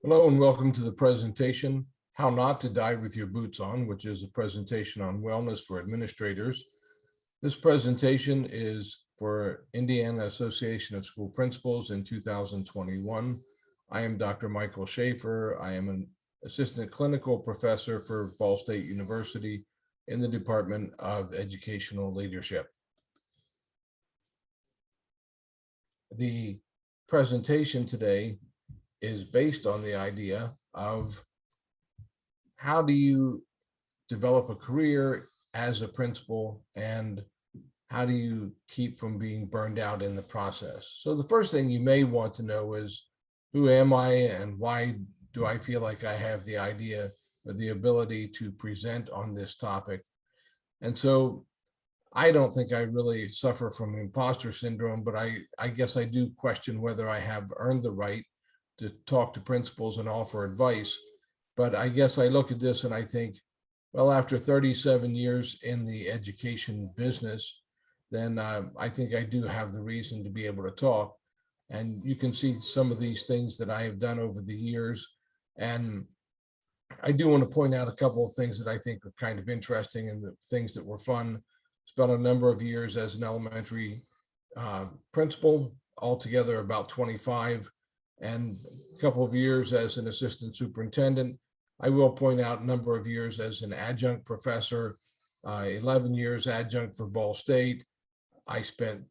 Hello and welcome to the presentation, How Not to Die with Your Boots On, which is a presentation on wellness for administrators. This presentation is for Indiana Association of School Principals in 2021. I am Dr. Michael Schaefer. I am an assistant clinical professor for Ball State University in the Department of Educational Leadership. The presentation today is based on the idea of how do you develop a career as a principal and how do you keep from being burned out in the process? So the first thing you may want to know is, who am I and why do I feel like I have the idea or the ability to present on this topic? And so I don't think I really suffer from imposter syndrome, but I guess I do question whether I have earned the right to talk to principals and offer advice. But I guess I look at this and I think, well, after 37 years in the education business, then I think I do have the reason to be able to talk. And you can see some of these things that I have done over the years. And I do want to point out a couple of things that I think are kind of interesting and the things that were fun. Spent a number of years as an elementary principal, altogether about 25, and a couple of years as an assistant superintendent. I will point out a number of years as an adjunct professor, 11 years adjunct for Ball State. I spent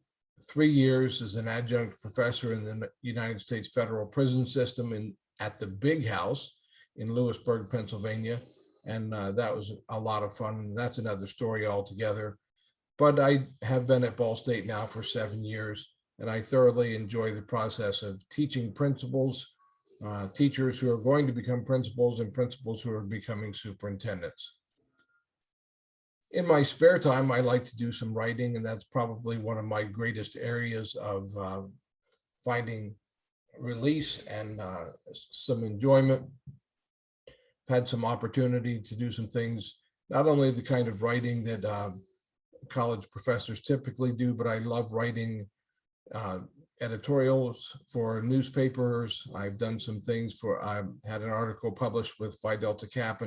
3 years as an adjunct professor in the United States federal prison system at the Big House in Lewisburg, Pennsylvania. And that was a lot of fun. That's another story altogether. But I have been at Ball State now for 7 years, and I thoroughly enjoy the process of teaching principals, teachers who are going to become principals, and principals who are becoming superintendents. In my spare time, I like to do some writing, and that's probably one of my greatest areas of finding release and some enjoyment. Had some opportunity to do some things, not only the kind of writing that college professors typically do, but I love writing editorials for newspapers. I've done some things I had an article published with Phi Delta Kappa,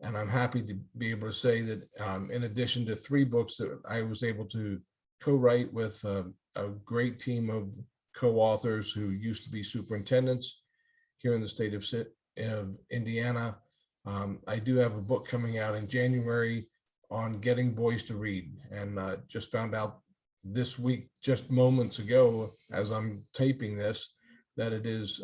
and I'm happy to be able to say that in addition to 3 books that I was able to co-write with a great team of co-authors who used to be superintendents here in the state of Indiana. I do have a book coming out in January on getting boys to read, and just found out this week, just moments ago, as I'm taping this, that it is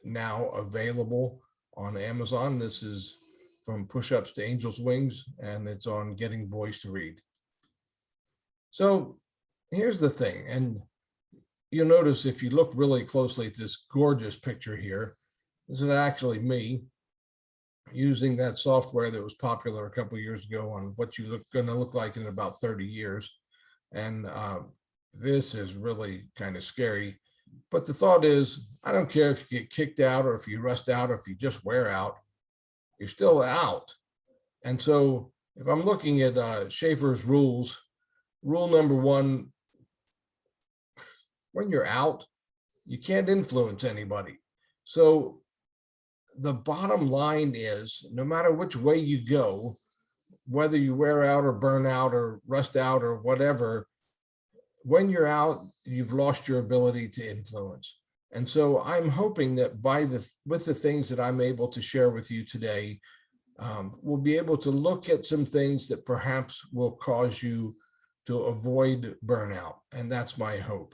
now available on Amazon. This is From Push-Ups to Angels' Wings, and it's on getting boys to read. So here's the thing, and you'll notice if you look really closely at this gorgeous picture here, this is actually me using that software that was popular a couple of years ago on what you going to look like in about 30 years. And this is really kind of scary. But the thought is, I don't care if you get kicked out or if you rust out or if you just wear out, you're still out. And so if I'm looking at Schaefer's rules, rule number 1, when you're out, you can't influence anybody. So the bottom line is, no matter which way you go, whether you wear out or burn out or rust out or whatever, when you're out, you've lost your ability to influence. And so I'm hoping that with the things that I'm able to share with you today, we'll be able to look at some things that perhaps will cause you to avoid burnout. And that's my hope.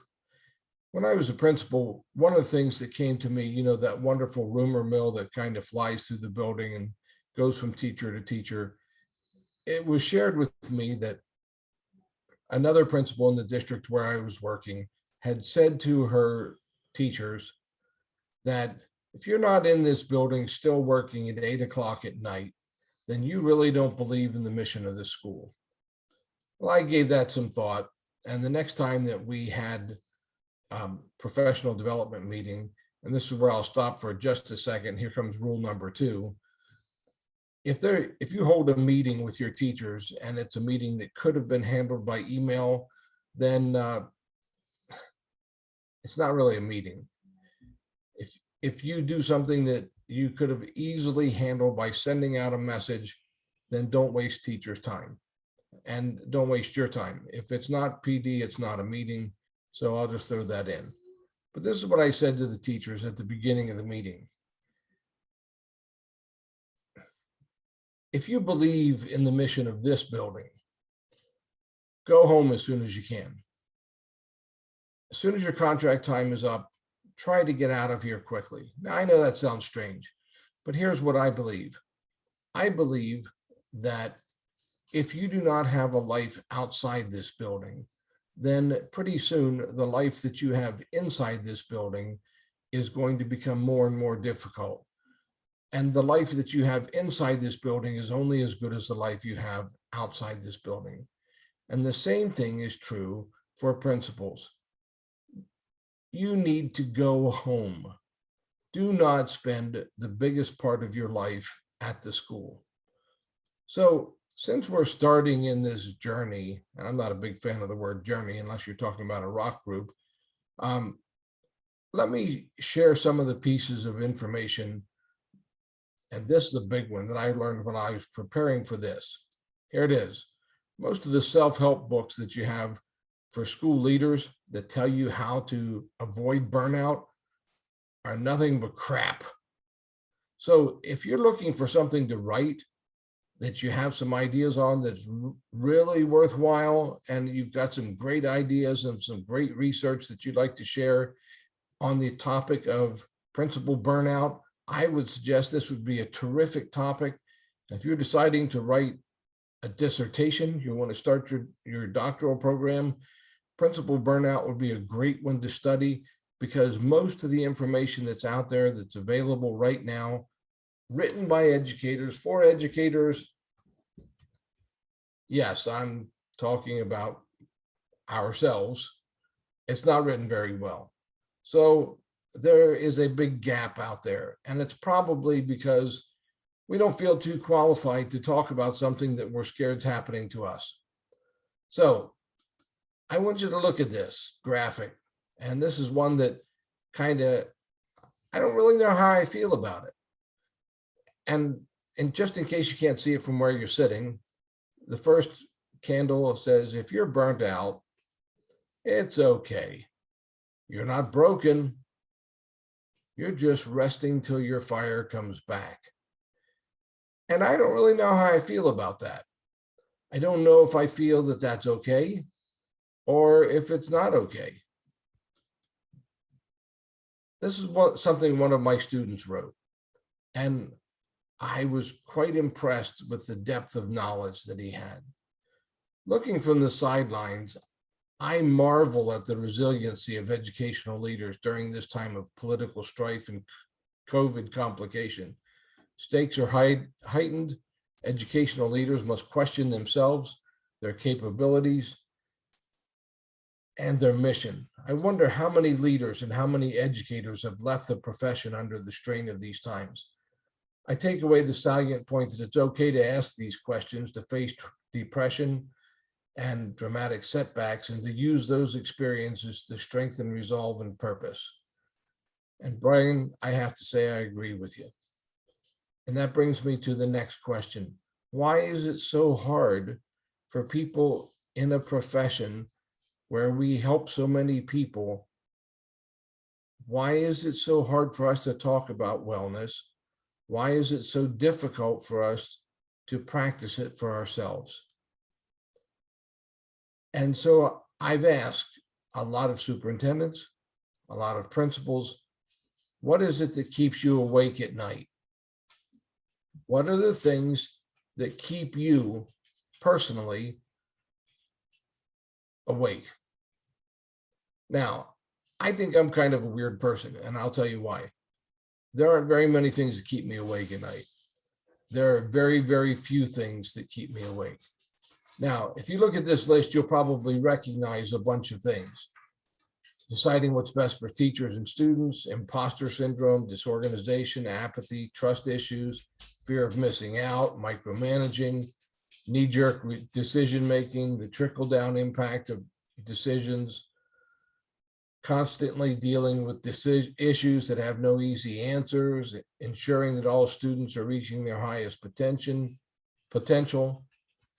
When I was a principal, one of the things that came to me, that wonderful rumor mill that kind of flies through the building and goes from teacher to teacher, it was shared with me that another principal in the district where I was working had said to her teachers that if you're not in this building still working at 8 o'clock at night, then you really don't believe in the mission of the school. Well, I gave that some thought. And the next time that we had professional development meeting, and this is where I'll stop for just a second. Here comes rule number 2. If you hold a meeting with your teachers and it's a meeting that could have been handled by email, then it's not really a meeting. if you do something that you could have easily handled by sending out a message, then don't waste teachers' time and don't waste your time. If it's not PD, it's not a meeting. So I'll just throw that in. But this is what I said to the teachers at the beginning of the meeting. If you believe in the mission of this building, go home as soon as you can. As soon as your contract time is up, try to get out of here quickly. Now, I know that sounds strange, but here's what I believe. I believe that if you do not have a life outside this building, then pretty soon the life that you have inside this building is going to become more and more difficult. And the life that you have inside this building is only as good as the life you have outside this building. And the same thing is true for principals. You need to go home. Do not spend the biggest part of your life at the school. So since we're starting in this journey, and I'm not a big fan of the word journey unless you're talking about a rock group, let me share some of the pieces of information. And this is a big one that I learned when I was preparing for this. Here it is. Most of the self-help books that you have for school leaders that tell you how to avoid burnout are nothing but crap. So if you're looking for something to write that you have some ideas on that's really worthwhile, and you've got some great ideas and some great research that you'd like to share on the topic of principal burnout, I would suggest this would be a terrific topic. If you're deciding to write a dissertation, you want to start your doctoral program, principal burnout would be a great one to study, because most of the information that's out there that's available right now, written by educators for educators. Yes, I'm talking about ourselves. It's not written very well. So there is a big gap out there, and it's probably because we don't feel too qualified to talk about something that we're scared is happening to us. So I want you to look at this graphic, and this is one that I don't really know how I feel about it. And just in case you can't see it from where you're sitting, the first candle says, if you're burnt out, it's okay. You're not broken. You're just resting till your fire comes back. And I don't really know how I feel about that. I don't know if I feel that that's okay or if it's not okay. This is something one of my students wrote, and I was quite impressed with the depth of knowledge that he had. Looking from the sidelines, I marvel at the resiliency of educational leaders during this time of political strife and COVID complication. Stakes are heightened. Educational leaders must question themselves, their capabilities, and their mission. I wonder how many leaders and how many educators have left the profession under the strain of these times. I take away the salient point that it's okay to ask these questions, to face depression and dramatic setbacks, and to use those experiences to strengthen resolve and purpose. And Brian, I have to say, I agree with you. And that brings me to the next question. Why is it so hard for people in a profession where we help so many people? Why is it so hard for us to talk about wellness? Why is it so difficult for us to practice it for ourselves? And so I've asked a lot of superintendents, a lot of principals, what is it that keeps you awake at night? What are the things that keep you personally awake? Now, I think I'm kind of a weird person, and I'll tell you why. There aren't very many things that keep me awake at night. There are very, very few things that keep me awake. Now, if you look at this list, you'll probably recognize a bunch of things. Deciding what's best for teachers and students, imposter syndrome, disorganization, apathy, trust issues, fear of missing out, micromanaging, knee-jerk decision-making, the trickle-down impact of decisions, constantly dealing with issues that have no easy answers, ensuring that all students are reaching their highest potential,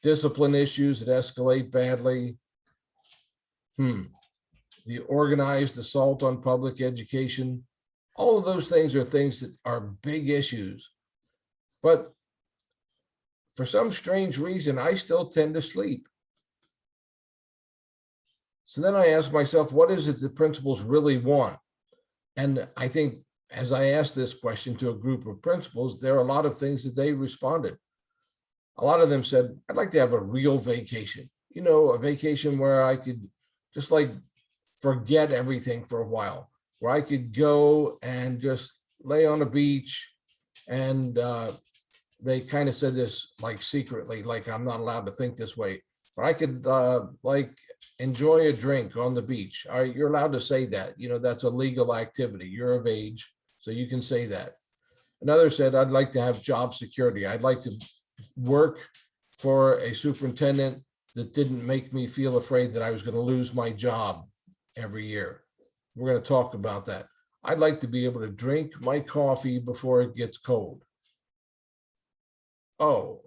discipline issues that escalate badly, the organized assault on public education. All of those things are things that are big issues. But for some strange reason, I still tend to sleep. So then I ask myself, what is it that principals really want? And I think as I asked this question to a group of principals, there are a lot of things that they responded. A lot of them said, I'd like to have a real vacation, a vacation where I could just like forget everything for a while, where I could go and just lay on a beach. And they kind of said this like secretly, like I'm not allowed to think this way, but I could like enjoy a drink on the beach. All right, you're allowed to say that, that's a legal activity. You're of age, so you can say that. Another said, I'd like to have job security. I'd like to work for a superintendent that didn't make me feel afraid that I was going to lose my job every year. We're going to talk about that. I'd like to be able to drink my coffee before it gets cold. Oh,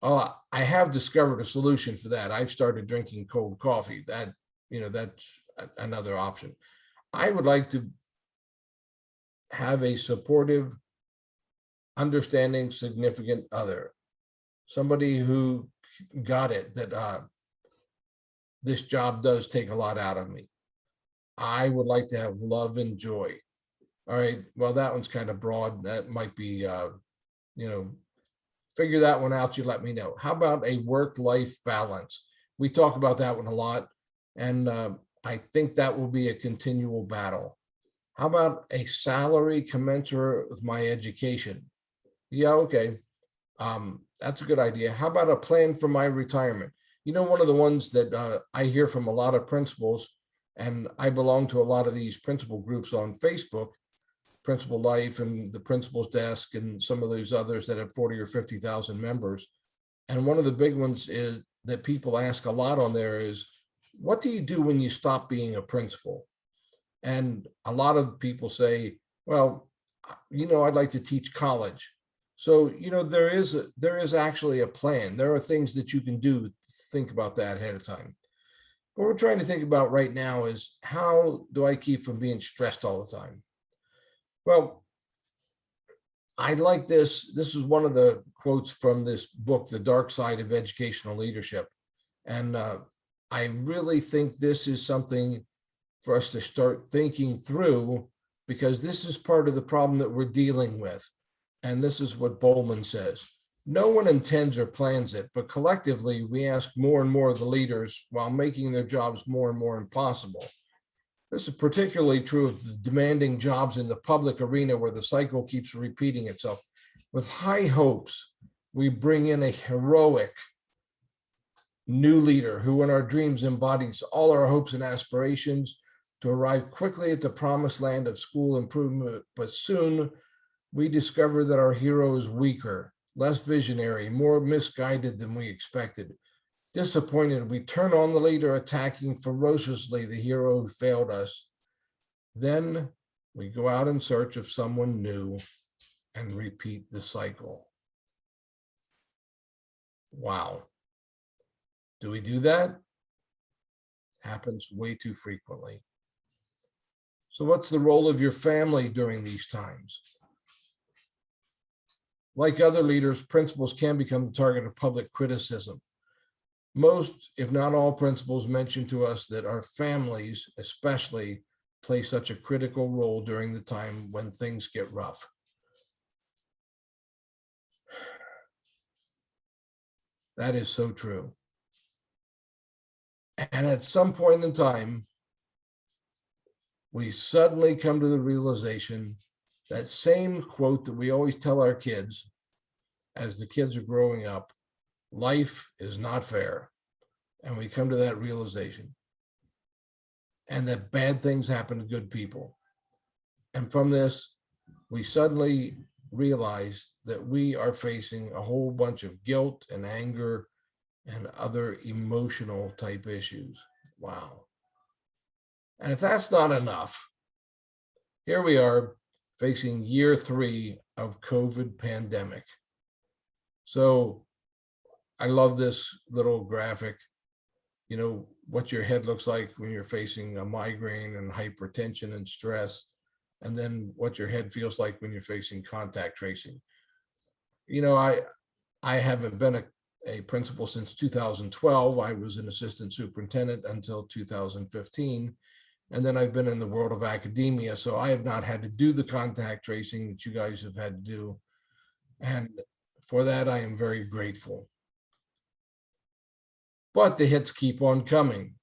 I have discovered a solution for that. I've started drinking cold coffee. That's another option. I would like to have a supportive, understanding, significant other, somebody who got it, that this job does take a lot out of me. I would like to have love and joy. All right, well, that one's kind of broad. That might be, figure that one out. You let me know. How about a work-life balance? We talk about that one a lot, and I think that will be a continual battle. How about a salary commensurate with my education? Yeah, okay. That's a good idea. How about a plan for my retirement? One of the ones that I hear from a lot of principals, and I belong to a lot of these principal groups on Facebook, Principal Life and the Principal's Desk, and some of those others that have 40 or 50,000 members. And one of the big ones is that people ask a lot on there is, what do you do when you stop being a principal? And a lot of people say, well, I'd like to teach college. So, there is actually a plan. There are things that you can do. Think about that ahead of time. What we're trying to think about right now is, how do I keep from being stressed all the time? Well, I like this. This is one of the quotes from this book, The Dark Side of Educational Leadership. And I really think this is something for us to start thinking through, because this is part of the problem that we're dealing with. And this is what Bowman says. No one intends or plans it, but collectively we ask more and more of the leaders while making their jobs more and more impossible. This is particularly true of the demanding jobs in the public arena, where the cycle keeps repeating itself. With high hopes, we bring in a heroic new leader who in our dreams embodies all our hopes and aspirations to arrive quickly at the promised land of school improvement. But soon we discover that our hero is weaker, less visionary, more misguided than we expected. Disappointed, we turn on the leader, attacking ferociously the hero who failed us. Then we go out in search of someone new and repeat the cycle. Wow. Do we do that? Happens way too frequently. So what's the role of your family during these times? Like other leaders, principals can become the target of public criticism. Most, if not all, principals mention to us that our families especially play such a critical role during the time when things get rough. That is so true. And at some point in time, we suddenly come to the realization, that same quote that we always tell our kids as the kids are growing up, life is not fair. And we come to that realization, and that bad things happen to good people. And from this, we suddenly realize that we are facing a whole bunch of guilt and anger and other emotional type issues. Wow. And if that's not enough, here we are facing year 3 of COVID pandemic. So I love this little graphic, what your head looks like when you're facing a migraine and hypertension and stress, and then what your head feels like when you're facing contact tracing. I haven't been a principal since 2012. I was an assistant superintendent until 2015. And then I've been in the world of academia. So I have not had to do the contact tracing that you guys have had to do. And for that, I am very grateful. But the hits keep on coming.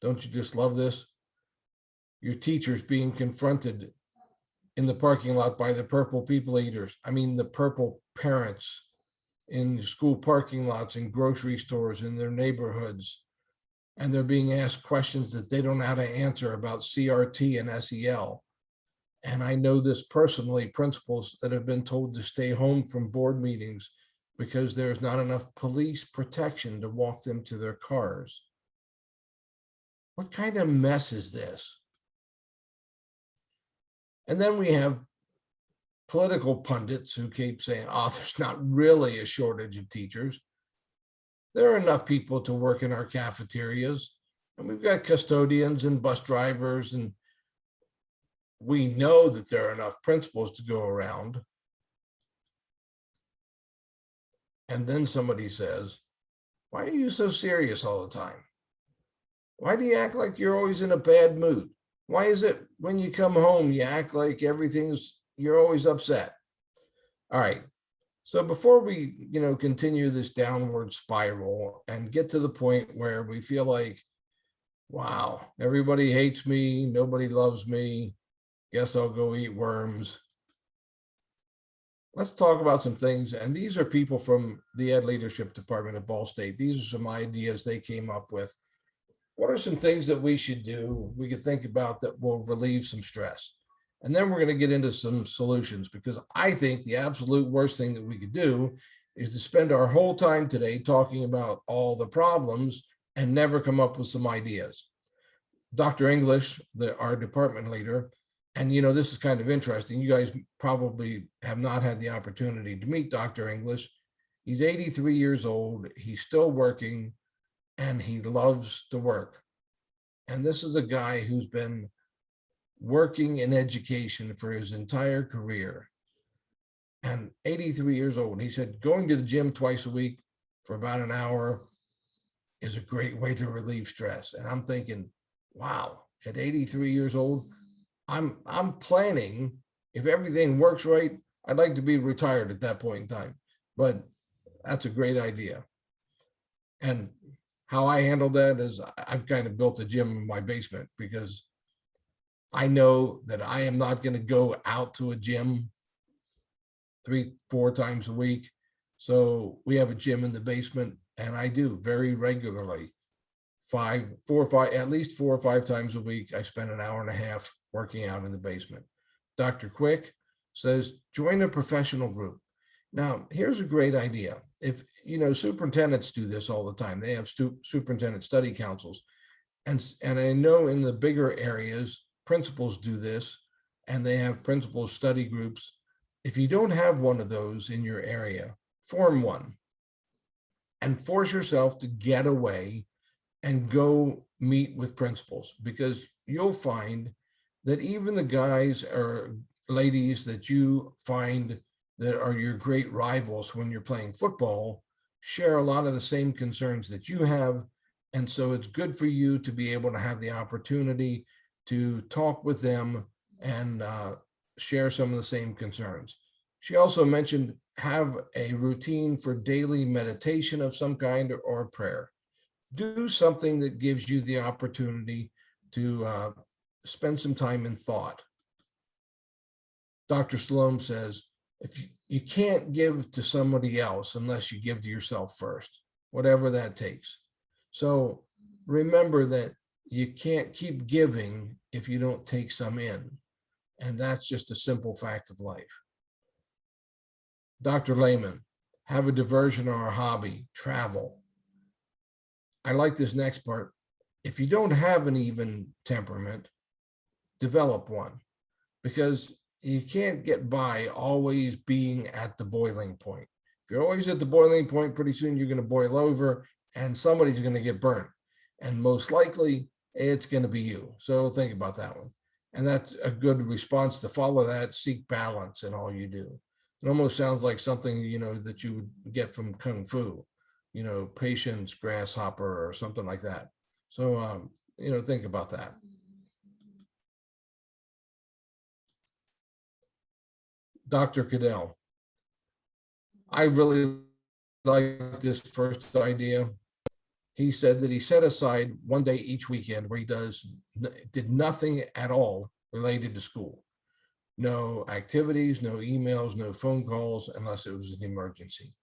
Don't you just love this? Your teachers being confronted in the parking lot by the purple people eaters. I mean, the purple parents in school parking lots and grocery stores in their neighborhoods. And they're being asked questions that they don't know how to answer about CRT and SEL. And I know this personally, principals that have been told to stay home from board meetings because there's not enough police protection to walk them to their cars. What kind of mess is this? And then we have political pundits who keep saying, oh, there's not really a shortage of teachers. There are enough people to work in our cafeterias, and we've got custodians and bus drivers, and we know that there are enough principals to go around. And then somebody says, why are you so serious all the time? Why do you act like you're always in a bad mood? Why is it when you come home, you act like you're always upset? All right. So before we, continue this downward spiral and get to the point where we feel like, wow, everybody hates me, nobody loves me, guess I'll go eat worms. Let's talk about some things. And these are people from the Ed Leadership Department at Ball State. These are some ideas they came up with. What are some things that we should do, we could think about that will relieve some stress? And then we're going to get into some solutions, because I think the absolute worst thing that we could do is to spend our whole time today talking about all the problems and never come up with some ideas. Dr. English, our department leader, and this is kind of interesting. You guys probably have not had the opportunity to meet Dr. English. He's 83 years old. He's still working, and he loves to work. And this is a guy who's been working in education for his entire career, and 83 years old. He said going to the gym twice a week for about an hour is a great way to relieve stress. And I'm thinking, wow, at 83 years old, I'm planning, if everything works right, I'd like to be retired at that point in time. But that's a great idea. And how I handle that is I've kind of built a gym in my basement, because I know that I am not going to go out to a gym 3-4 times a week. So we have a gym in the basement, and I do very regularly, at least 4 or 5 times a week. I spend an hour and a half working out in the basement. Dr. Quick says, join a professional group. Now, here's a great idea. If, superintendents do this all the time. They have superintendent study councils. And I know in the bigger areas, principals do this, and they have principal study groups. If you don't have one of those in your area, form one and force yourself to get away and go meet with principals, because you'll find that even the guys or ladies that you find that are your great rivals when you're playing football share a lot of the same concerns that you have. And so it's good for you to be able to have the opportunity to talk with them and share some of the same concerns. She also mentioned have a routine for daily meditation of some kind or prayer. Do something that gives you the opportunity to spend some time in thought. Dr. Sloan says, if you can't give to somebody else unless you give to yourself first, whatever that takes. So remember that you can't keep giving if you don't take some in. And that's just a simple fact of life. Dr. Lehman, have a diversion or a hobby, travel. I like this next part. If you don't have an even temperament, develop one, because you can't get by always being at the boiling point. If you're always at the boiling point, pretty soon you're going to boil over and somebody's going to get burnt. And most likely it's going to be you. So think about that one. And that's a good response to follow that. Seek balance in all you do. It almost sounds like something, that you would get from Kung Fu, patience, grasshopper, or something like that. So, think about that. Dr. Cadell, I really like this first idea. He said that he set aside one day each weekend where he did nothing at all related to school. No activities, no emails, no phone calls, unless it was an emergency.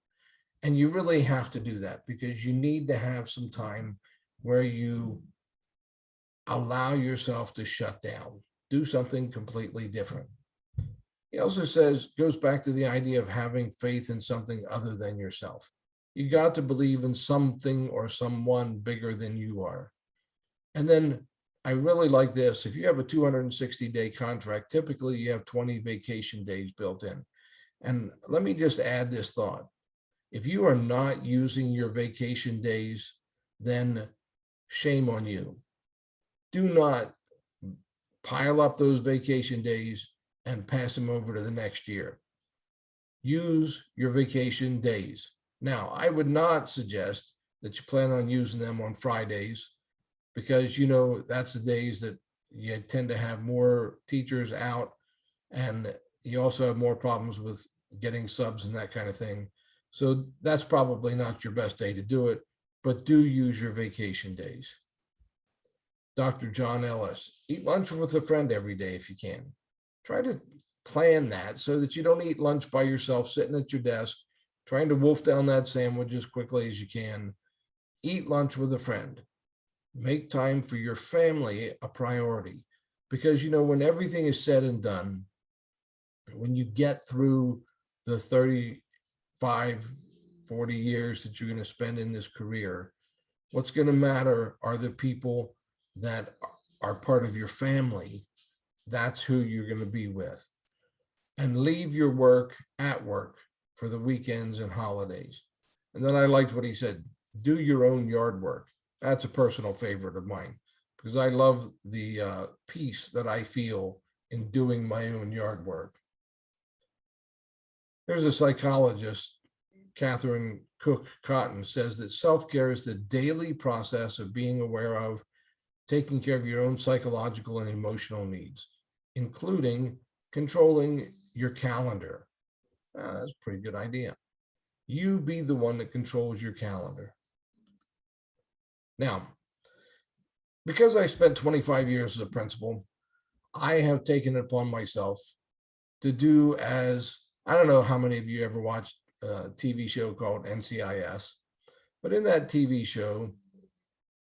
And you really have to do that because you need to have some time where you allow yourself to shut down, do something completely different. He also goes back to the idea of having faith in something other than yourself. You got to believe in something or someone bigger than you are. And then I really like this. If you have a 260-day contract, typically you have 20 vacation days built in. And let me just add this thought. If you are not using your vacation days, then shame on you. Do not pile up those vacation days and pass them over to the next year. Use your vacation days. Now, I would not suggest that you plan on using them on Fridays because, that's the days that you tend to have more teachers out and you also have more problems with getting subs and that kind of thing. So that's probably not your best day to do it, but do use your vacation days. Dr. John Ellis, eat lunch with a friend every day if you can. Try to plan that so that you don't eat lunch by yourself sitting at your desk, trying to wolf down that sandwich as quickly as you can. Eat lunch with a friend. Make time for your family a priority because, when everything is said and done, when you get through the 35, 40 years that you're going to spend in this career, what's going to matter are the people that are part of your family. That's who you're going to be with. And leave your work at work for the weekends and holidays. And then I liked what he said, do your own yard work. That's a personal favorite of mine because I love the peace that I feel in doing my own yard work. There's a psychologist, Catherine Cook Cotton, says that self-care is the daily process of being aware of taking care of your own psychological and emotional needs, including controlling your calendar. That's a pretty good idea. You be the one that controls your calendar. Now, because I spent 25 years as a principal, I have taken it upon myself to do as, I don't know how many of you ever watched a TV show called NCIS, but in that TV show,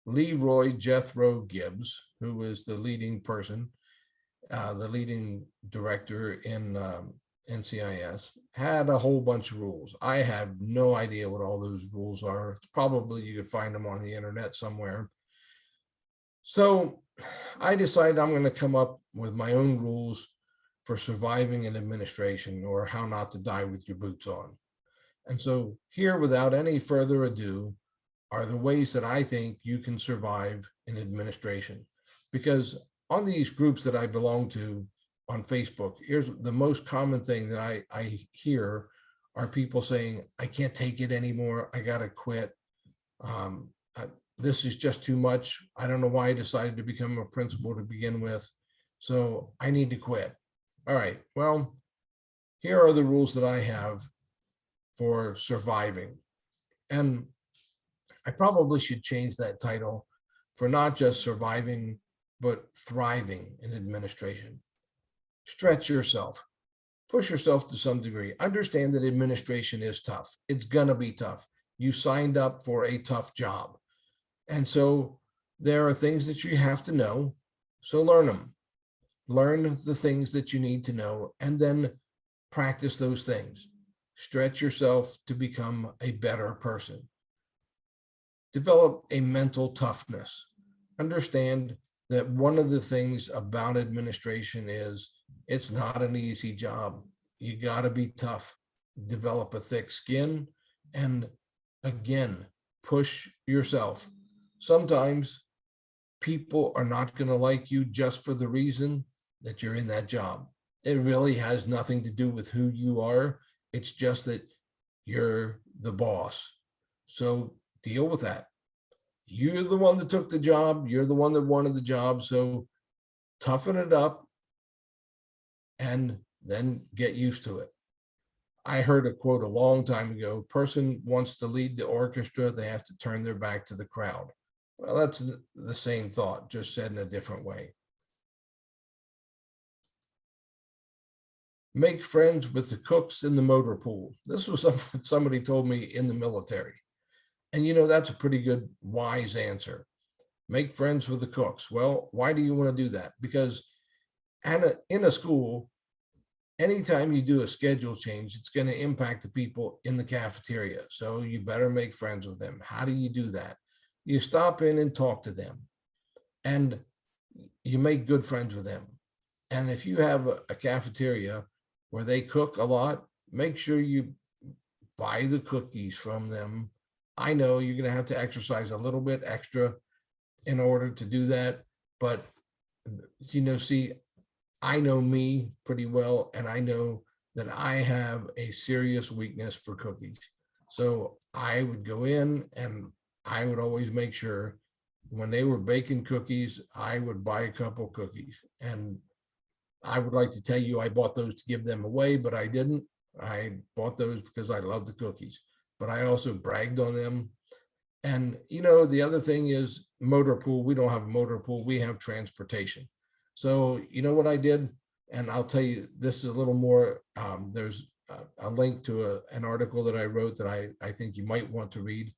Leroy Jethro Gibbs, who was the leading person, the leading director in NCIS, had a whole bunch of rules. I have no idea what all those rules are. Probably you could find them on the internet somewhere. So I decided I'm going to come up with my own rules for surviving in administration, or how not to die with your boots on. And so here, without any further ado, are the ways that I think you can survive in administration. Because on these groups that I belong to on Facebook, here's the most common thing that I hear are people saying, I can't take it anymore. I got to quit. This is just too much. I don't know why I decided to become a principal to begin with. So I need to quit. All right, well, here are the rules that I have for surviving. And I probably should change that title for not just surviving, but thriving in administration. Stretch yourself, push yourself to some degree. Understand that administration is tough. It's gonna be tough. You signed up for a tough job. And so there are things that you have to know. So learn them. Learn the things that you need to know and then practice those things. Stretch yourself to become a better person. Develop a mental toughness. understand that one of the things about administration is it's not an easy job. You got to be tough, develop a thick skin, and again, push yourself. Sometimes people are not going to like you just for the reason that you're in that job. It really has nothing to do with who you are. It's just that you're the boss. So deal with that. You're the one that took the job. You're the one that wanted the job. So toughen it up and then get used to it. I heard a quote a long time ago: person wants to lead the orchestra, they have to turn their back to the crowd. Well, that's the same thought, just said in a different way. Make friends with the cooks in the motor pool. This was something somebody told me in the military. And that's a pretty good, wise answer. Make friends with the cooks. Well, why do you want to do that? Because in a school, anytime you do a schedule change, it's going to impact the people in the cafeteria. So you better make friends with them. How do you do that? You stop in and talk to them, and you make good friends with them. And if you have a cafeteria where they cook a lot, make sure you buy the cookies from them. I know you're going to have to exercise a little bit extra in order to do that. But, see, I know me pretty well, and I know that I have a serious weakness for cookies. So I would go in and I would always make sure when they were baking cookies, I would buy a couple cookies. And I would like to tell you I bought those to give them away, but I didn't. I bought those because I love the cookies, but I also bragged on them. And, the other thing is motor pool. We don't have a motor pool. We have transportation. So, what I did, and I'll tell you, this is a little more, there's a link to an article that I wrote that I think you might want to read,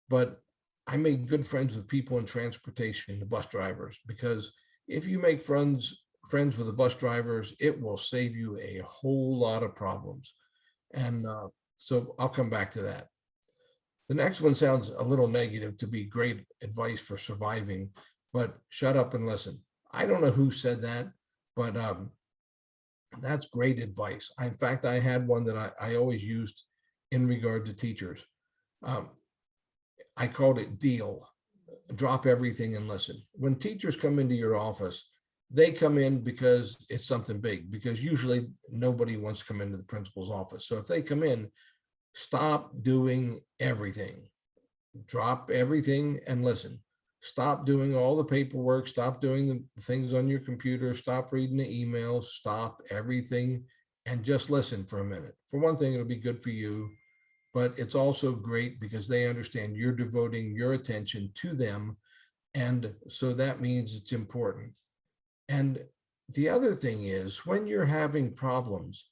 but I made good friends with people in transportation, the bus drivers, because if you make friends with the bus drivers, it will save you a whole lot of problems. And so I'll come back to that. The next one sounds a little negative, to be great advice for surviving, but shut up and listen. I don't know who said that, but that's great advice. In fact, I had one that I always used in regard to teachers. I called it deal. Drop everything and listen. When teachers come into your office, they come in because it's something big, because usually nobody wants to come into the principal's office. So if they come in, stop doing everything. Drop everything and listen. Stop doing all the paperwork. Stop doing the things on your computer. Stop reading the emails. Stop everything and just listen for a minute. For one thing, it'll be good for you, but it's also great because they understand you're devoting your attention to them. And so that means it's important. And the other thing is, when you're having problems,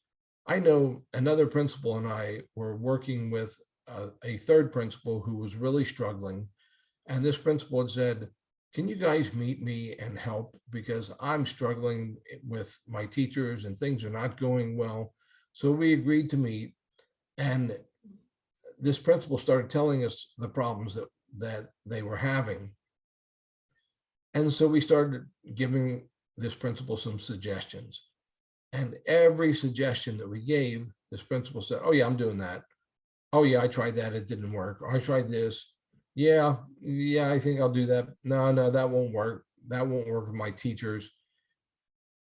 I know another principal and I were working with a third principal who was really struggling. And this principal had said, can you guys meet me and help? Because I'm struggling with my teachers and things are not going well. So we agreed to meet. And this principal started telling us the problems that they were having. And so we started giving this principal some suggestions. And every suggestion that we gave, this principal said, oh yeah, I'm doing that. Oh yeah, I tried that, it didn't work. Or I tried this. Yeah, I think I'll do that. No, that won't work. That won't work with my teachers.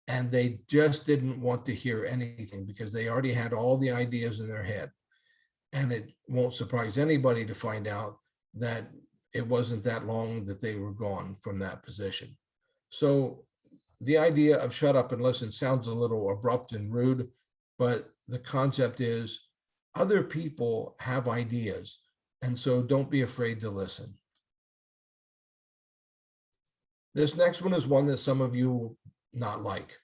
And they just didn't want to hear anything because they already had all the ideas in their head. And it won't surprise anybody to find out that it wasn't that long that they were gone from that position. So the idea of shut up and listen sounds a little abrupt and rude, but the concept is other people have ideas. And so don't be afraid to listen. This next one is one that some of you will not like,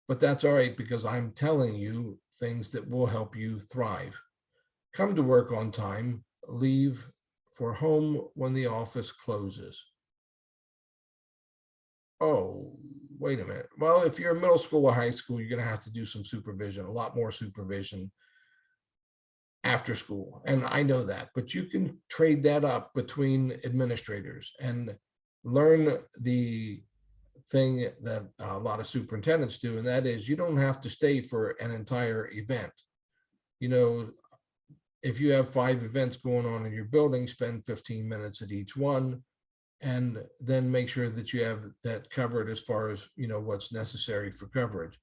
but that's all right because I'm telling you things that will help you thrive. Come to work on time, leave for home when the office closes. Oh, wait a minute. Well, if you're in middle school or high school, you're going to have to do some supervision, a lot more supervision after school. And I know that, but you can trade that up between administrators. And learn the thing that a lot of superintendents do, and that is you don't have to stay for an entire event. You know, if you have 5 events going on in your building, spend 15 minutes at each one, and then make sure that you have that covered as far as, what's necessary for coverage.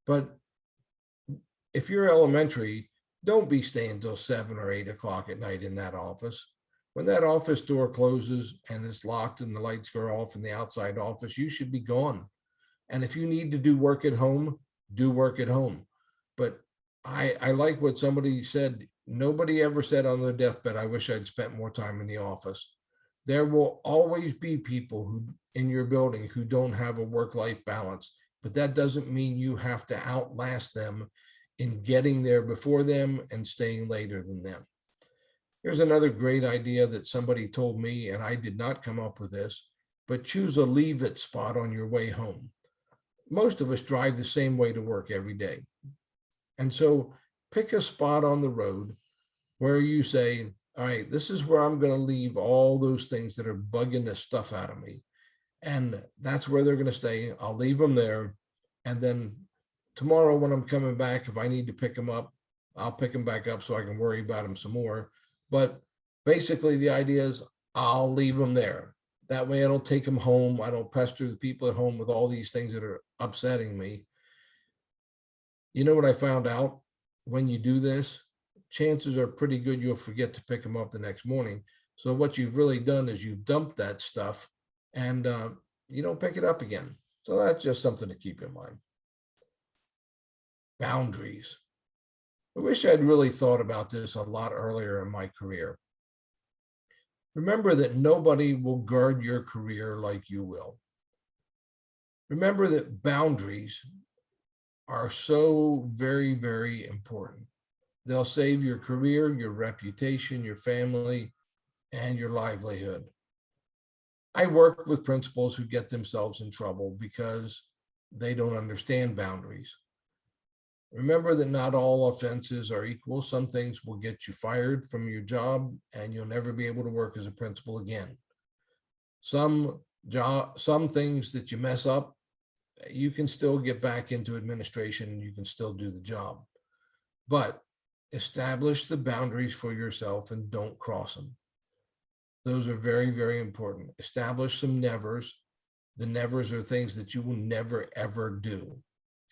But if you're elementary, don't be staying until 7 or 8 o'clock at night in that office. When that office door closes and it's locked and the lights go off in the outside office, you should be gone. And if you need to do work at home, do work at home. But I like what somebody said. Nobody ever said on their deathbed, I wish I'd spent more time in the office. There will always be people who in your building who don't have a work-life balance, but that doesn't mean you have to outlast them in getting there before them and staying later than them. Here's another great idea that somebody told me, and I did not come up with this, but choose a leave it spot on your way home. Most of us drive the same way to work every day. And so pick a spot on the road where you say, all right, this is where I'm going to leave all those things that are bugging the stuff out of me. And that's where they're going to stay. I'll leave them there. And then tomorrow when I'm coming back, if I need to pick them up, I'll pick them back up so I can worry about them some more. But basically the idea is I'll leave them there. That way I don't take them home. I don't pester the people at home with all these things that are upsetting me. You know what I found out? When you do this, chances are pretty good you'll forget to pick them up the next morning. So what you've really done is you've dumped that stuff and you don't pick it up again. So that's just something to keep in mind. Boundaries. I wish I'd really thought about this a lot earlier in my career. Remember that nobody will guard your career like you will. Remember that boundaries are so very, very important. They'll save your career, your reputation, your family, and your livelihood. I work with principals who get themselves in trouble because they don't understand boundaries. Remember that not all offenses are equal. Some things will get you fired from your job and you'll never be able to work as a principal again. Some things that you mess up, you can still get back into administration and you can still do the job. But establish the boundaries for yourself and don't cross them. Those are very, very important. Establish some nevers. The nevers are things that you will never, ever do.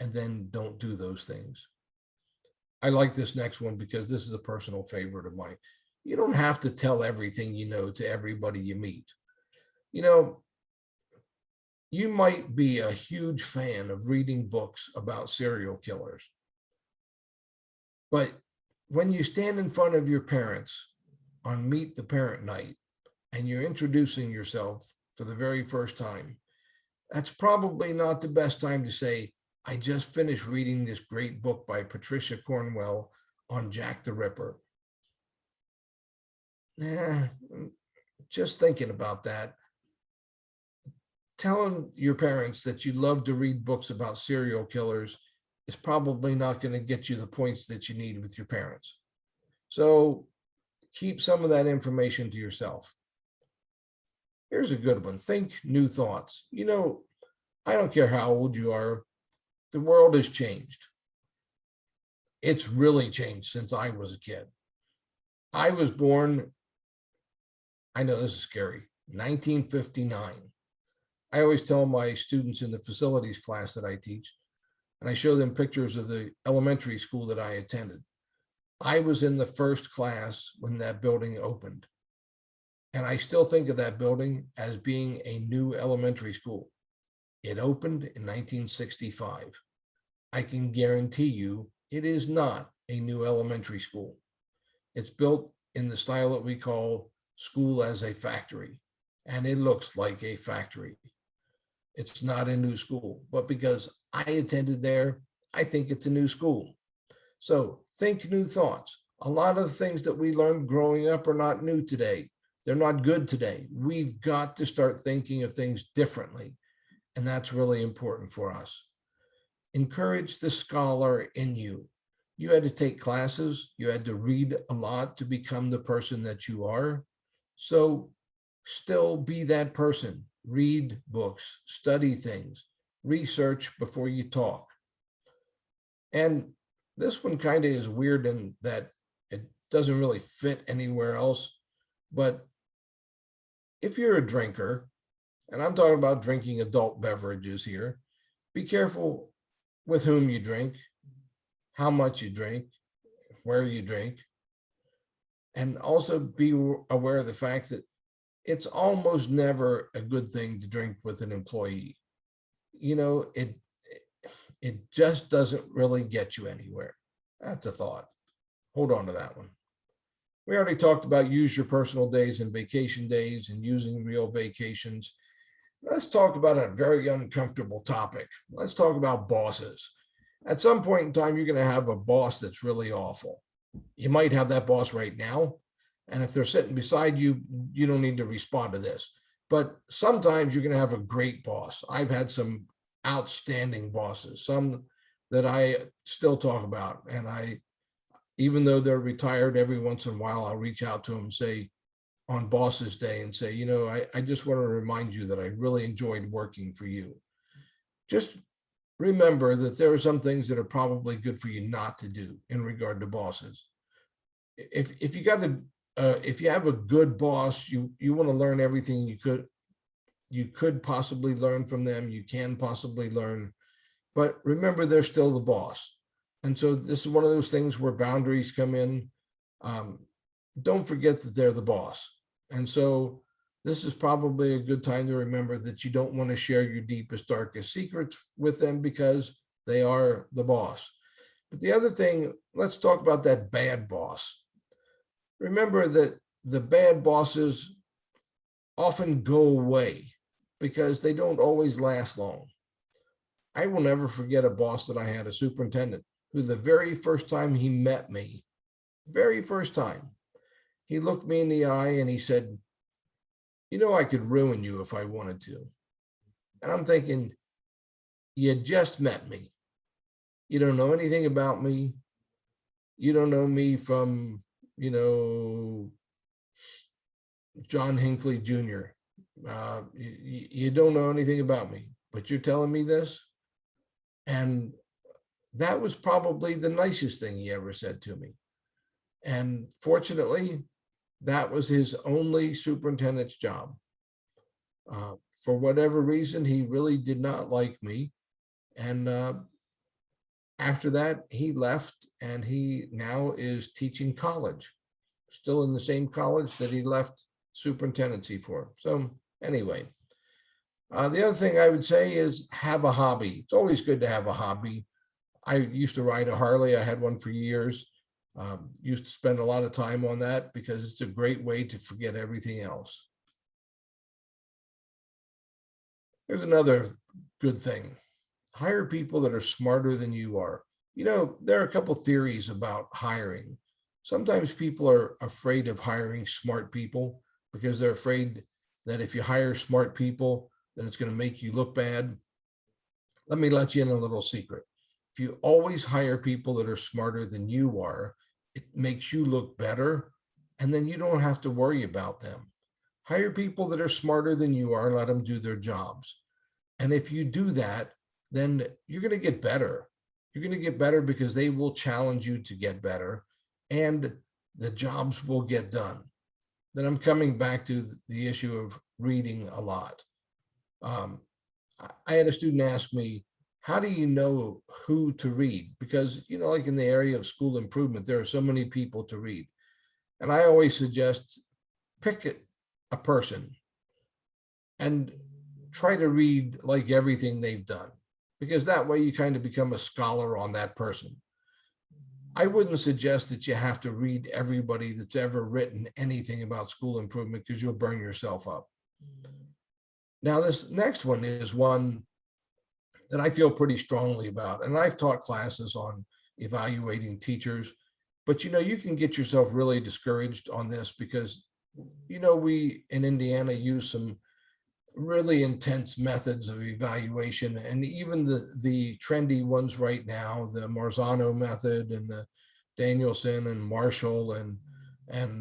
And then don't do those things. I like this next one because this is a personal favorite of mine. You don't have to tell everything you know to everybody you meet. You know, you might be a huge fan of reading books about serial killers. But when you stand in front of your parents on Meet the Parent Night and you're introducing yourself for the very first time, that's probably not the best time to say, I just finished reading this great book by Patricia Cornwell on Jack the Ripper. Just thinking about that. Telling your parents that you love to read books about serial killers is probably not going to get you the points that you need with your parents. So keep some of that information to yourself. Here's a good one. Think new thoughts. You know, I don't care how old you are. The world has changed. It's really changed since I was a kid. I was born, I know this is scary, 1959. I always tell my students in the facilities class that I teach, and I show them pictures of the elementary school that I attended. I was in the first class when that building opened. And I still think of that building as being a new elementary school. It opened in 1965. I can guarantee you it is not a new elementary school. It's built in the style that we call school as a factory, and it looks like a factory. It's not a new school, but because I attended there, I think it's a new school. So think new thoughts. A lot of the things that we learned growing up are not new today. They're not good today. We've got to start thinking of things differently. And that's really important for us. Encourage the scholar in you. You had to take classes. You had to read a lot to become the person that you are. So still be that person. read books, study things, research before you talk. And this one kind of is weird in that it doesn't really fit anywhere else. But if you're a drinker, and I'm talking about drinking adult beverages here, be careful with whom you drink, how much you drink, where you drink, and also be aware of the fact that it's almost never a good thing to drink with an employee. You know, it just doesn't really get you anywhere. That's a thought. Hold on to that one. We already talked about use your personal days and vacation days and using real vacations. Let's talk about a very uncomfortable topic. Let's talk about bosses. At some point in time, you're going to have a boss that's really awful. You might have that boss right now. And if they're sitting beside you, you don't need to respond to this. But sometimes you're going to have a great boss. I've had some outstanding bosses, some that I still talk about. And even though they're retired, every once in a while, I'll reach out to them and say, on Bosses Day, and say, I just want to remind you that I really enjoyed working for you. Just remember that there are some things that are probably good for you not to do in regard to bosses. If you have a good boss, you want to learn everything you could possibly learn from them. You can possibly learn, but remember, they're still the boss. And so this is one of those things where boundaries come in. Don't forget that they're the boss. And so this is probably a good time to remember that you don't want to share your deepest, darkest secrets with them because they are the boss. But the other thing, let's talk about that bad boss. Remember that the bad bosses often go away because they don't always last long. I will never forget a boss that I had, a superintendent, who the very first time he met me, very first time, he looked me in the eye and he said, I could ruin you if I wanted to. And I'm thinking, you just met me. You don't know anything about me. You don't know me from, John Hinckley Jr. You don't know anything about me, but you're telling me this? And that was probably the nicest thing he ever said to me. And fortunately, that was his only superintendent's job. For whatever reason, he really did not like me. And after that, he left and he now is teaching college, still in the same college that he left superintendency for. So anyway, the other thing I would say is have a hobby. It's always good to have a hobby. I used to ride a Harley. I had one for years. Used to spend a lot of time on that because it's a great way to forget everything else. There's another good thing. Hire people that are smarter than you are. There are a couple theories about hiring. Sometimes people are afraid of hiring smart people because they're afraid that if you hire smart people, then it's going to make you look bad. Let me let you in a little secret. If you always hire people that are smarter than you are, it makes you look better, and then you don't have to worry about them. Hire people that are smarter than you are and let them do their jobs. And if you do that, then you're going to get better. You're going to get better because they will challenge you to get better, and the jobs will get done. Then I'm coming back to the issue of reading a lot. I had a student ask me, how do you know who to read? Because, like in the area of school improvement, there are so many people to read. And I always suggest pick a person and try to read like everything they've done, because that way you kind of become a scholar on that person. I wouldn't suggest that you have to read everybody that's ever written anything about school improvement because you'll burn yourself up. Now, this next one is one that I feel pretty strongly about. And I've taught classes on evaluating teachers, but you can get yourself really discouraged on this because, we in Indiana use some really intense methods of evaluation, and even the trendy ones right now, the Marzano method and the Danielson and Marshall and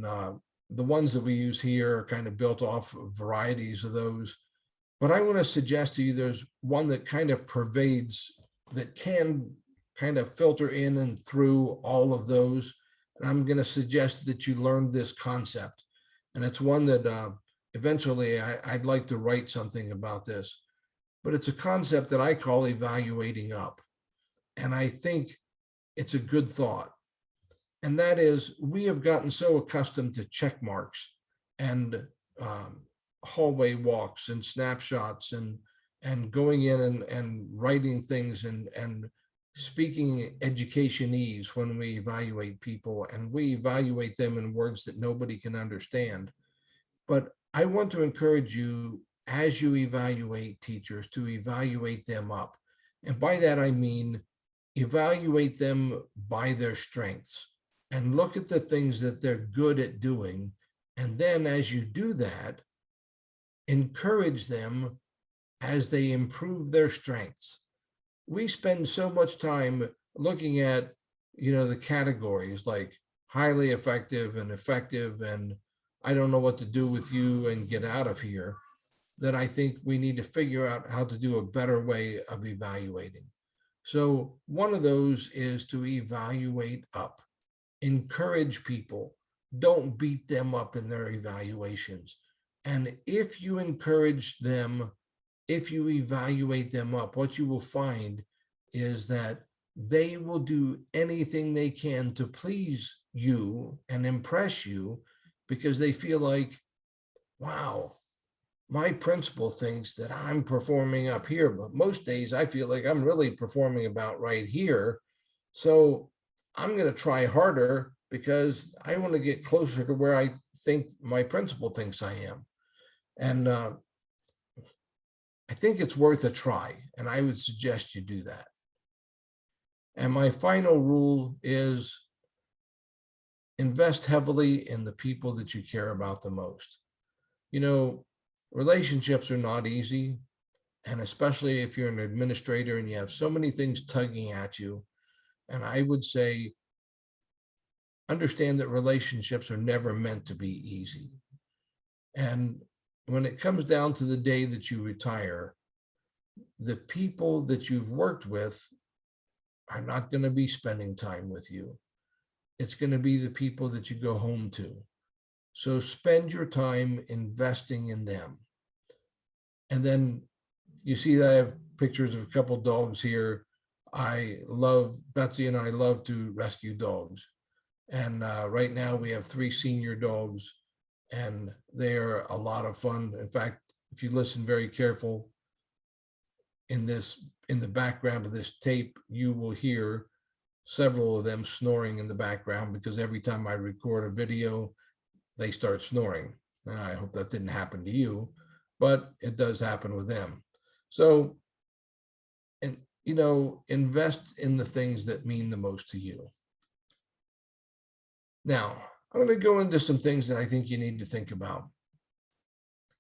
the ones that we use here are kind of built off of varieties of those. But I want to suggest to you there's one that kind of pervades, that can kind of filter in and through all of those. And I'm going to suggest that you learn this concept. And it's one that eventually I'd like to write something about this. But it's a concept that I call evaluating up. And I think it's a good thought. And that is, we have gotten so accustomed to check marks and hallway walks and snapshots and going in and writing things and speaking educationese when we evaluate people, and we evaluate them in words that nobody can understand. But I want to encourage you, as you evaluate teachers, to evaluate them up. And by that, I mean evaluate them by their strengths and look at the things that they're good at doing. And then as you do that, encourage them as they improve their strengths. We spend so much time looking at, the categories like highly effective and I don't know what to do with you and get out of here, that I think we need to figure out how to do a better way of evaluating. So one of those is to evaluate up, encourage people, don't beat them up in their evaluations. And if you encourage them, if you evaluate them up, what you will find is that they will do anything they can to please you and impress you, because they feel like, wow, my principal thinks that I'm performing up here, but most days I feel like I'm really performing about right here. So I'm going to try harder because I want to get closer to where I think my principal thinks I am. And I think it's worth a try, and I would suggest you do that. And my final rule is invest heavily in the people that you care about the most. Relationships are not easy. And especially if you're an administrator and you have so many things tugging at you. And I would say, understand that relationships are never meant to be easy. And when it comes down to the day that you retire, the people that you've worked with are not going to be spending time with you. It's going to be the people that you go home to. So spend your time investing in them. And then you see that I have pictures of a couple of dogs here. Betsy and I love to rescue dogs. And right now we have 3 senior dogs, and they are a lot of fun. In fact, if you listen very careful in the background of this tape, you will hear several of them snoring in the background, because every time I record a video, they start snoring. I hope that didn't happen to you, but it does happen with them. So, and invest in the things that mean the most to you. Now, I'm going to go into some things that I think you need to think about.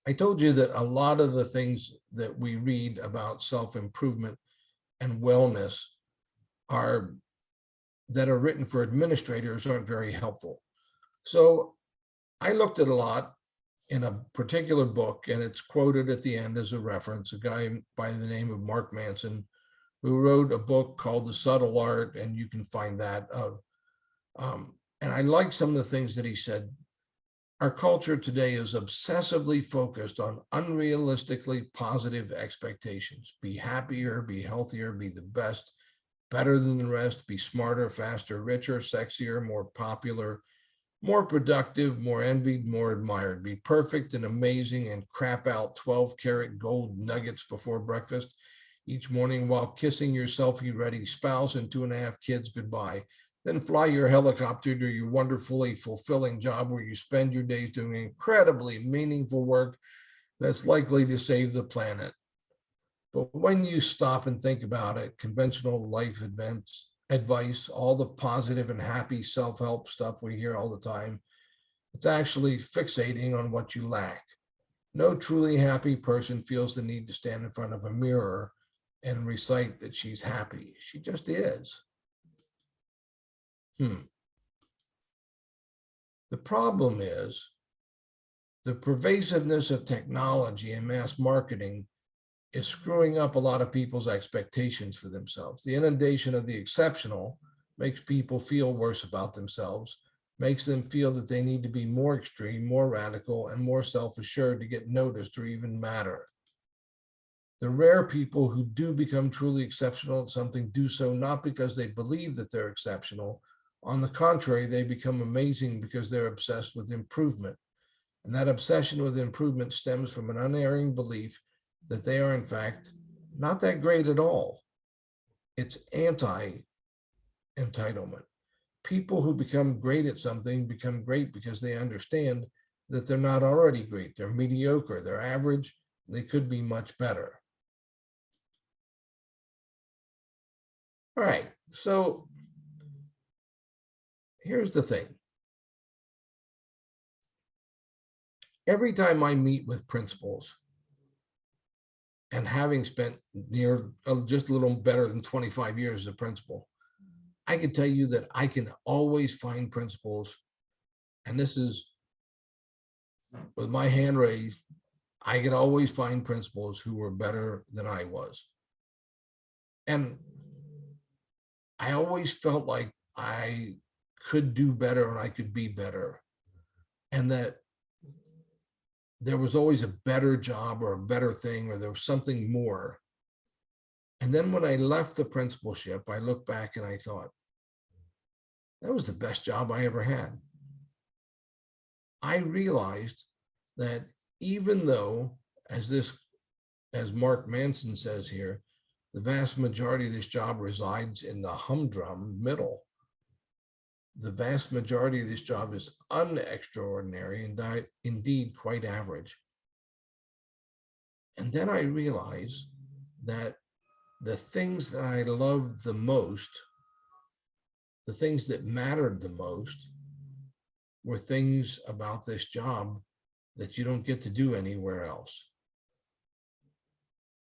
I told you that a lot of the things that we read about self-improvement and wellness that are written for administrators aren't very helpful. So I looked at a lot in a particular book, and it's quoted at the end as a reference, a guy by the name of Mark Manson, who wrote a book called The Subtle Art, and you can find that. And I like some of the things that he said. Our culture today is obsessively focused on unrealistically positive expectations. Be happier, be healthier, be the best, better than the rest, be smarter, faster, richer, sexier, more popular, more productive, more envied, more admired, be perfect and amazing, and crap out 12-karat gold nuggets before breakfast each morning while kissing your selfie-ready spouse and 2.5 kids goodbye. Then fly your helicopter to your wonderfully fulfilling job where you spend your days doing incredibly meaningful work that's likely to save the planet. But when you stop and think about it, conventional life advice, all the positive and happy self-help stuff we hear all the time, it's actually fixating on what you lack. No truly happy person feels the need to stand in front of a mirror and recite that she's happy. She just is. The problem is The pervasiveness of technology and mass marketing is screwing up a lot of people's expectations for themselves. The inundation of the exceptional makes people feel worse about themselves, makes them feel that they need to be more extreme, more radical, and more self-assured to get noticed or even matter. The rare people who do become truly exceptional at something do so not because they believe that they're exceptional. On the contrary, they become amazing because they're obsessed with improvement. And that obsession with improvement stems from an unerring belief that they are, in fact, not that great at all. It's anti-entitlement. People who become great at something become great because they understand that they're not already great. They're mediocre, they're average, they could be much better. All right, so here's the thing. Every time I meet with principals, and having spent near just a little better than 25 years as a principal, I can tell you that I can always find principals, and this is with my hand raised, I can always find principals who were better than I was. And I always felt like I could do better and I could be better. And that there was always a better job or a better thing, or there was something more. And then when I left the principalship, I looked back and I thought, that was the best job I ever had. I realized that even though, as Mark Manson says here, the vast majority of this job resides in the humdrum middle. The vast majority of this job is unextraordinary and indeed quite average. And then I realized that the things that I loved the most, the things that mattered the most, were things about this job that you don't get to do anywhere else.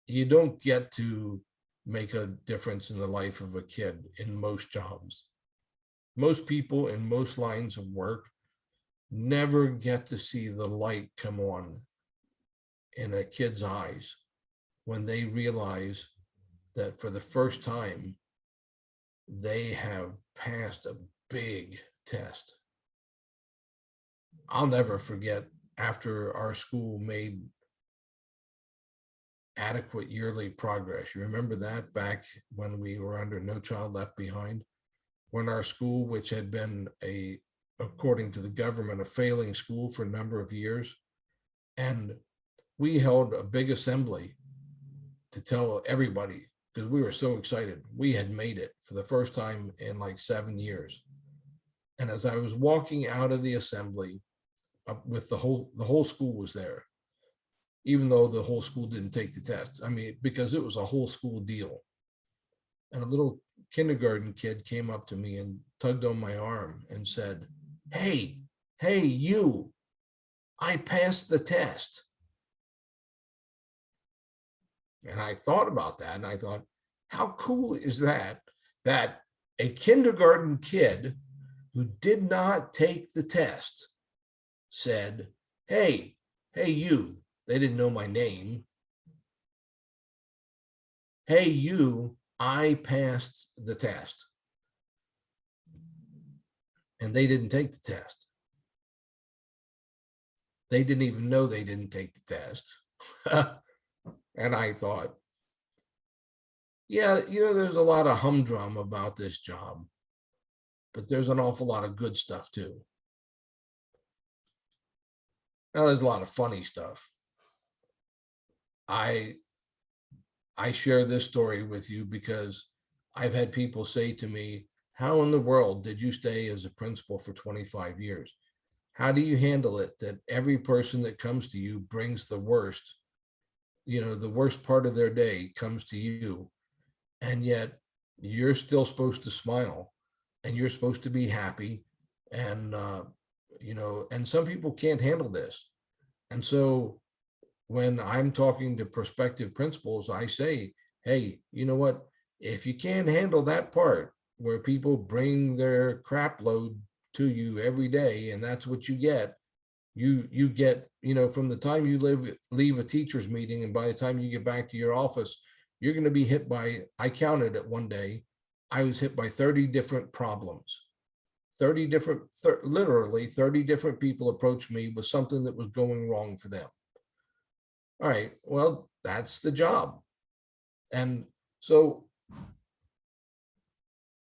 You don't get to make a difference in the life of a kid in most jobs. Most people in most lines of work never get to see the light come on in a kid's eyes when they realize that for the first time, they have passed a big test. I'll never forget, after our school made adequate yearly progress. You remember that back when we were under No Child Left Behind? When our school, which had been according to the government, a failing school for a number of years, and we held a big assembly to tell everybody, because we were so excited, we had made it for the first time in like 7 years. And as I was walking out of the assembly, with the whole school was there, even though the whole school didn't take the test. I mean, because it was a whole school deal. And a little kindergarten kid came up to me and tugged on my arm and said, hey, you, I passed the test. And I thought about that, and I thought, how cool is that, that a kindergarten kid who did not take the test said, hey, you. They didn't know my name. Hey, you, I passed the test. And they didn't take the test. They didn't even know they didn't take the test. And I thought, yeah, there's a lot of humdrum about this job, but there's an awful lot of good stuff too. Now, there's a lot of funny stuff. I share this story with you because I've had people say to me, how in the world did you stay as a principal for 25 years? How do you handle it that every person that comes to you brings the worst, the worst part of their day comes to you, and yet you're still supposed to smile and you're supposed to be happy, and and some people can't handle this. And so when I'm talking to prospective principals, I say, hey, you know what? If you can't handle that part where people bring their crap load to you every day and that's what you get, You get, from the time you leave a teacher's meeting and by the time you get back to your office, you're going to be hit by, I counted it one day, I was hit by 30 different problems. 30 different, literally 30 different people approached me with something that was going wrong for them. All right, well, that's the job. And so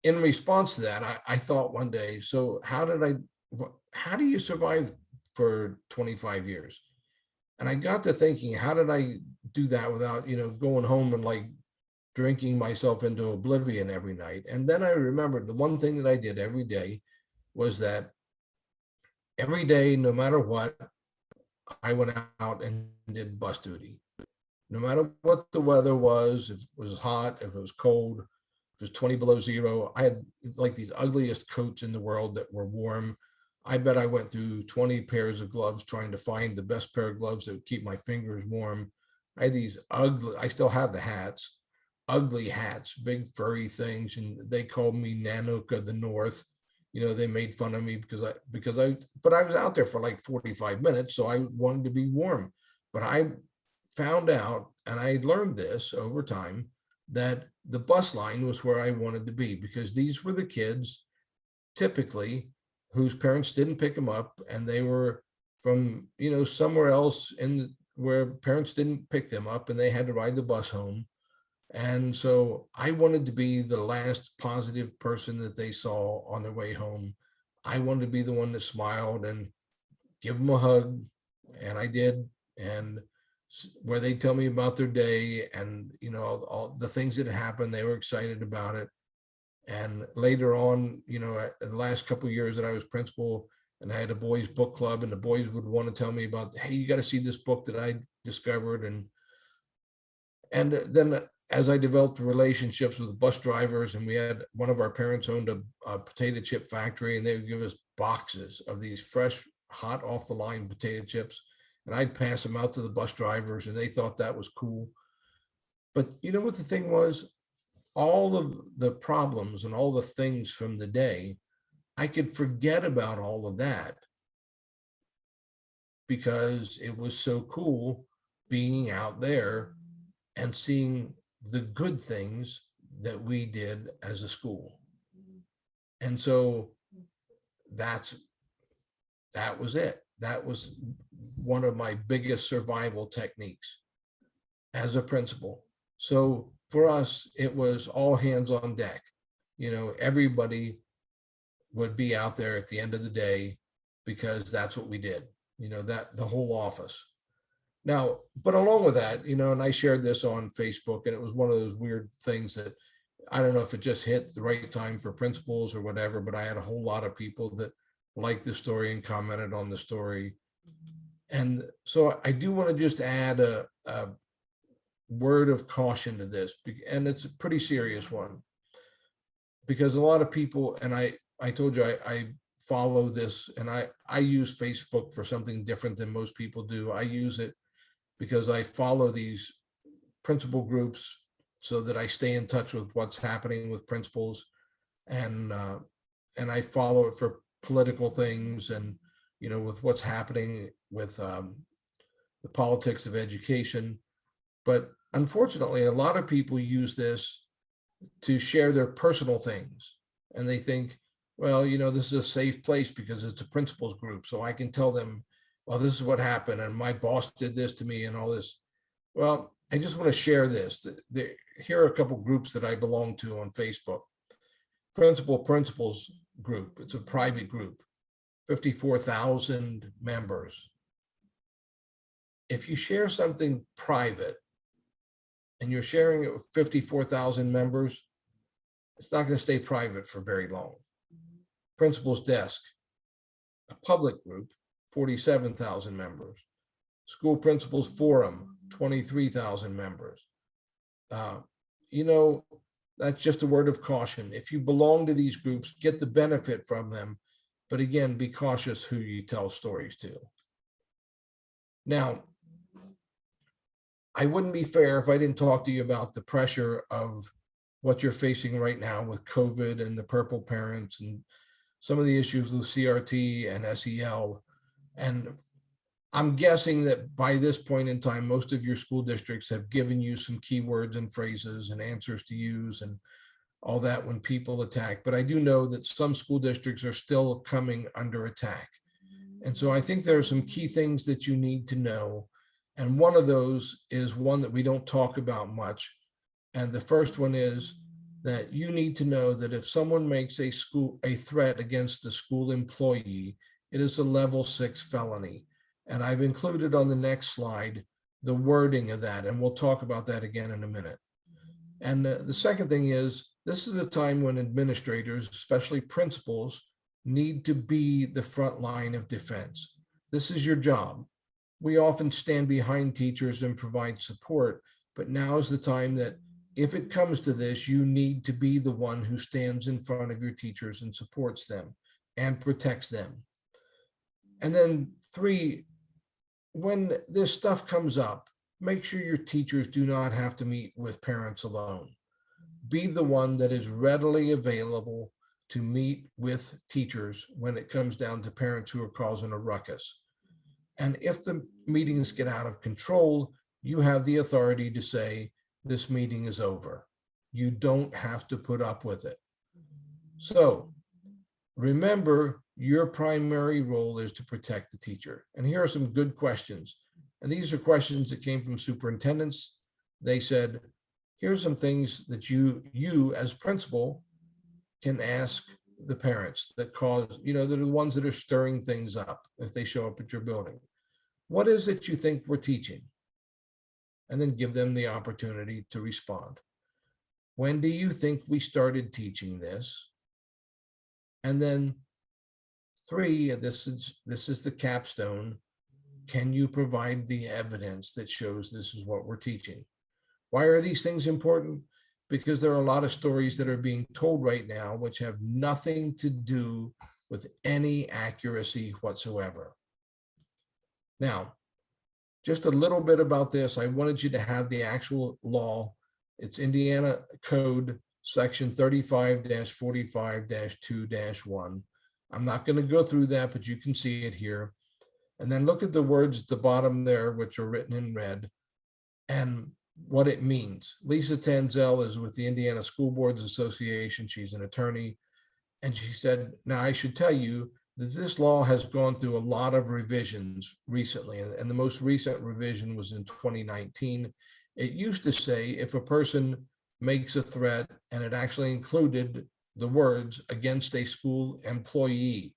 in response to that, I thought one day, so how do you survive for 25 years? And I got to thinking, how did I do that without, going home and like drinking myself into oblivion every night? And then I remembered the one thing that I did every day was that every day, no matter what, I went out and did bus duty. No matter what the weather was, if it was hot, if it was cold, if it was 20 below zero, I had like these ugliest coats in the world that were warm. I bet I went through 20 pairs of gloves trying to find the best pair of gloves that would keep my fingers warm. I had these ugly, I still have the hats, ugly hats, big furry things. And they called me Nanook of the North. They made fun of me but I was out there for like 45 minutes. So I wanted to be warm, but I found out, and I learned this over time, that the bus line was where I wanted to be, because these were the kids typically whose parents didn't pick them up, and they were from, somewhere else where parents didn't pick them up and they had to ride the bus home. And so I wanted to be the last positive person that they saw on their way home. I wanted to be the one that smiled and give them a hug. And I did. And where they tell me about their day and, all the things that happened, they were excited about it. And later on, in the last couple of years that I was principal and I had a boys book club, and the boys would want to tell me about, hey, you got to see this book that I discovered. And then as I developed relationships with bus drivers, and we had one of our parents owned a potato chip factory, and they would give us boxes of these fresh, hot off the line potato chips. And I'd pass them out to the bus drivers, and they thought that was cool. But you know what the thing was? All of the problems and all the things from the day, I could forget about all of that because it was so cool being out there and seeing the good things that we did as a school. And so that was it. That was one of my biggest survival techniques as a principal. So for us, it was all hands on deck. Everybody would be out there at the end of the day because that's what we did, that the whole office. Now, but along with that, and I shared this on Facebook, and it was one of those weird things that I don't know if it just hit the right time for principals or whatever, but I had a whole lot of people that liked the story and commented on the story. And so I do want to just add a word of caution to this, and it's a pretty serious one, because a lot of people, and I told you I follow this, and I use Facebook for something different than most people do. I use it because I follow these principal groups so that I stay in touch with what's happening with principals, and I follow it for political things, and with what's happening with the politics of education. But unfortunately, a lot of people use this to share their personal things, and they think, well, this is a safe place because it's a principals group, so I can tell them, well, this is what happened, and my boss did this to me and all this. Well, I just want to share this. Here are a couple groups that I belong to on Facebook. Principals group. It's a private group, 54,000 members. If you share something private and you're sharing it with 54,000 members, it's not going to stay private for very long. Principal's Desk, a public group, 47,000 members. School Principals Forum, 23,000 members. That's just a word of caution. If you belong to these groups, get the benefit from them. But again, be cautious who you tell stories to. Now, I wouldn't be fair if I didn't talk to you about the pressure of what you're facing right now with COVID and the purple parents and some of the issues with CRT and SEL. And I'm guessing that by this point in time, most of your school districts have given you some keywords and phrases and answers to use and all that when people attack. But I do know that some school districts are still coming under attack. And so I think there are some key things that you need to know. And one of those is one that we don't talk about much. And the first one is that you need to know that if someone makes a threat against a school employee, it is a level 6 felony. And I've included on the next slide the wording of that, and we'll talk about that again in a minute. And the second thing is, this is a time when administrators, especially principals, need to be the front line of defense. This is your job. We often stand behind teachers and provide support, but now is the time that if it comes to this, you need to be the one who stands in front of your teachers and supports them and protects them. And then 3, when this stuff comes up, make sure your teachers do not have to meet with parents alone. Be the one that is readily available to meet with teachers when it comes down to parents who are causing a ruckus. And if the meetings get out of control, you have the authority to say, this meeting is over. You don't have to put up with it. So remember, your primary role is to protect the teacher. And here are some good questions. And these are questions that came from superintendents. They said, here's some things that you as principal can ask the parents that cause, that are the ones that are stirring things up if they show up at your building. What is it you think we're teaching? And then give them the opportunity to respond. When do you think we started teaching this? And then 3, this is the capstone. Can you provide the evidence that shows this is what we're teaching? Why are these things important? Because there are a lot of stories that are being told right now which have nothing to do with any accuracy whatsoever. Now, just a little bit about this. I wanted you to have the actual law. It's Indiana Code Section 35-45-2-1. I'm not going to go through that, but you can see it here. And then look at the words at the bottom there, which are written in red, and what it means. Lisa Tanzel is with the Indiana School Boards Association. She's an attorney. And she said, now I should tell you that this law has gone through a lot of revisions recently. And the most recent revision was in 2019. It used to say if a person makes a threat, and it actually included the words against a school employee.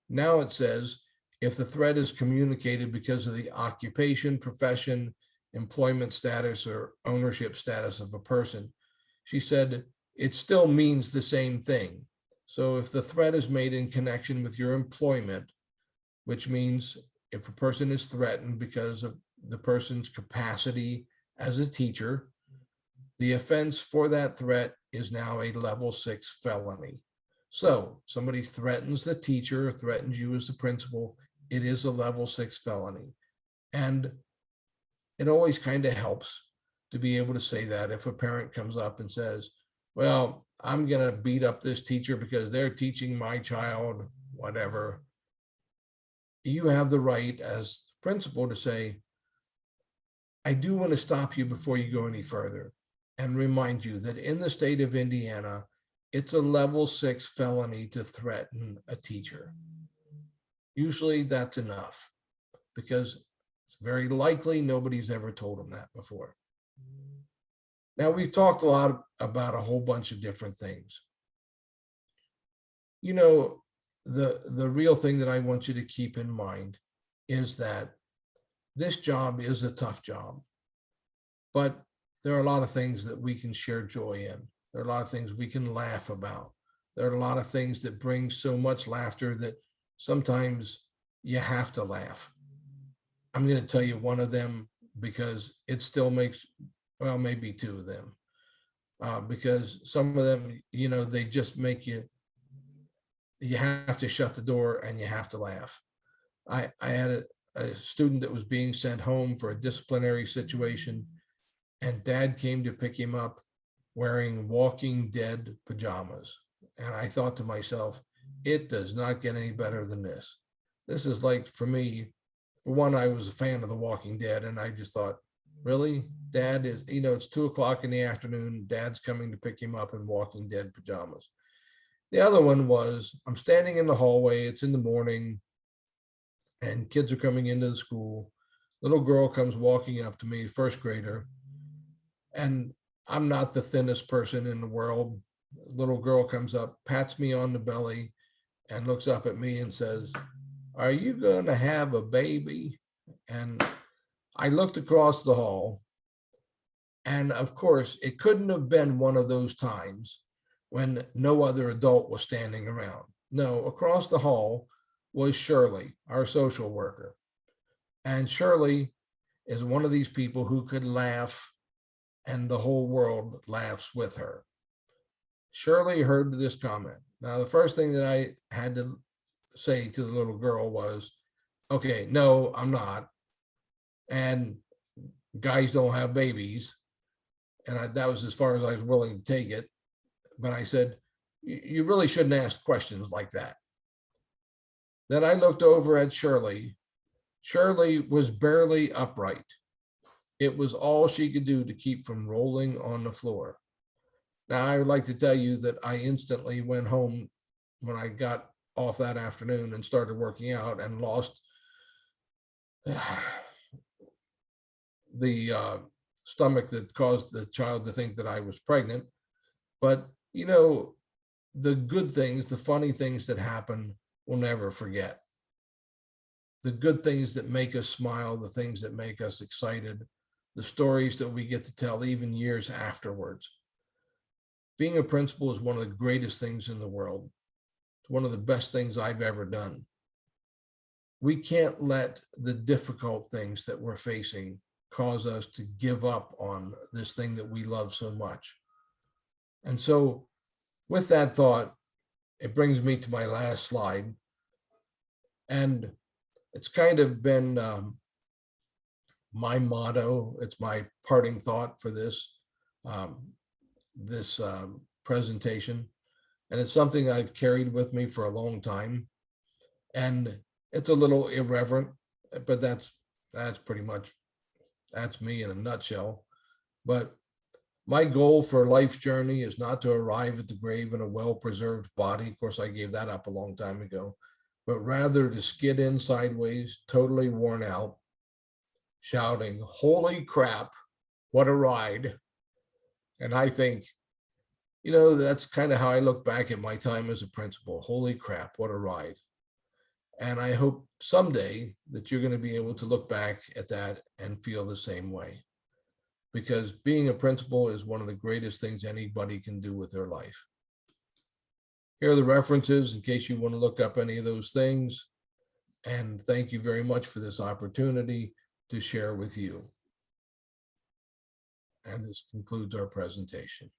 Now it says if the threat is communicated because of the occupation, profession, employment status, or ownership status of a person. She said it still means the same thing. So if the threat is made in connection with your employment, which means if a person is threatened because of the person's capacity as a teacher, the offense for that threat is now a level 6 felony. So somebody threatens the teacher, threatens you as the principal, it is a level 6 felony. And it always kind of helps to be able to say that if a parent comes up and says, well, I'm going to beat up this teacher because they're teaching my child, whatever. You have the right as principal to say, I do want to stop you before you go any further and remind you that in the state of Indiana, it's a level 6 felony to threaten a teacher. Usually that's enough because it's very likely nobody's ever told them that before. Now, we've talked a lot about a whole bunch of different things. The real thing that I want you to keep in mind is that this job is a tough job, but there are a lot of things that we can share joy in. There are a lot of things we can laugh about. There are a lot of things that bring so much laughter that sometimes you have to laugh. I'm going to tell you one of them because it still makes, well, maybe 2 of them, because some of them, they just make you have to shut the door and you have to laugh. I had a student that was being sent home for a disciplinary situation, and dad came to pick him up wearing Walking Dead pajamas. And I thought to myself, it does not get any better than this. This is like, for me, For one, I was a fan of The Walking Dead, and I just thought, really, Dad is, it's 2 o'clock in the afternoon. Dad's coming to pick him up in Walking Dead pajamas. The other one was, I'm standing in the hallway. It's in the morning, and kids are coming into the school. Little girl comes walking up to me, first grader, and I'm not the thinnest person in the world. Little girl comes up, pats me on the belly, and looks up at me and says, "Are you going to have a baby?" And I looked across the hall, and of course, it couldn't have been one of those times when no other adult was standing around. No, across the hall was Shirley, our social worker. And Shirley is one of these people who could laugh, and the whole world laughs with her. Shirley heard this comment. Now, the first thing that I had to say to the little girl was, okay, no, I'm not. And guys don't have babies. And that was as far as I was willing to take it. But I said, you really shouldn't ask questions like that. Then I looked over at Shirley. Shirley was barely upright. It was all she could do to keep from rolling on the floor. Now, I would like to tell you that I instantly went home when I got off that afternoon and started working out and lost the stomach that caused the child to think that I was pregnant. But, the good things, the funny things that happen, we'll never forget. The good things that make us smile, the things that make us excited, the stories that we get to tell even years afterwards. Being a principal is one of the greatest things in the world. It's one of the best things I've ever done. We can't let the difficult things that we're facing cause us to give up on this thing that we love so much. And so with that thought, it brings me to my last slide. And it's kind of been my motto. It's my parting thought for this presentation. And it's something I've carried with me for a long time. And it's a little irreverent, but that's pretty much, that's me in a nutshell. But my goal for life's journey is not to arrive at the grave in a well-preserved body. Of course, I gave that up a long time ago, but rather to skid in sideways, totally worn out, shouting, "Holy crap, what a ride." And I think, that's kind of how I look back at my time as a principal. Holy crap, what a ride. And I hope someday that you're going to be able to look back at that and feel the same way. Because being a principal is one of the greatest things anybody can do with their life. Here are the references in case you want to look up any of those things. And thank you very much for this opportunity to share with you. And this concludes our presentation.